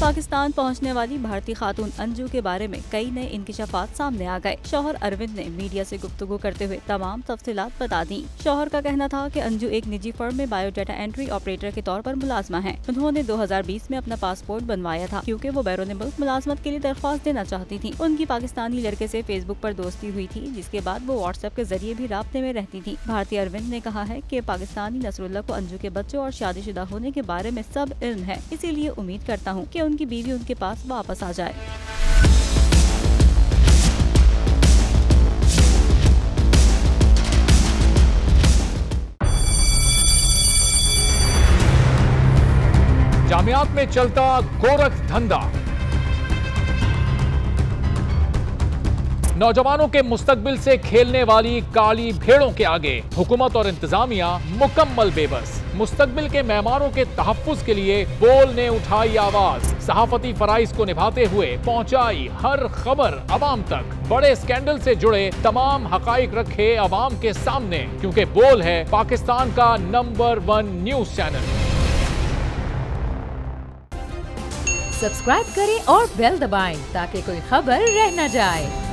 पाकिस्तान पहुंचने वाली भारतीय खातून अंजू के बारे में कई नए इंकिशाफात सामने आ गए। शौहर अरविंद ने मीडिया से गुफ्तगू करते हुए तमाम तफसीलात बता दी। शौहर का कहना था कि अंजू एक निजी फर्म में बायोडाटा एंट्री ऑपरेटर के तौर पर मुलाजमा है। उन्होंने 2020 में अपना पासपोर्ट बनवाया था क्योंकि वो बैरून मुल्क मुलाजमत के लिए दरख्वास्त देना चाहती थी। उनकी पाकिस्तानी लड़के से फेसबुक पर दोस्ती हुई थी, जिसके बाद वो व्हाट्सएप के जरिए भी राब्ते में रहती थी। भारतीय अरविंद ने कहा है कि पाकिस्तानी नसरुल्लाह को अंजू के बच्चों और शादीशुदा होने के बारे में सब इल्म है, इसीलिए उम्मीद करता हूँ कि उनकी बीवी उनके पास वापस आ जाए। जामियात में चलता गोरख धंधा, नौजवानों के मुस्तकबिल से खेलने वाली काली भेड़ों के आगे हुकूमत और इंतजामिया मुकम्मल बेबस। मुस्तकबिल के मेहमानों के तहफ्फुज के लिए बोल ने उठाई आवाज, सहाफती फराइज को निभाते हुए पहुंचाई हर खबर अवाम तक। बड़े स्कैंडल से जुड़े तमाम हकाइक रखे अवाम के सामने, क्योंकि बोल है पाकिस्तान का नंबर 1 न्यूज चैनल। सब्सक्राइब करें और बेल दबाएं ताकि कोई खबर रह न जाए।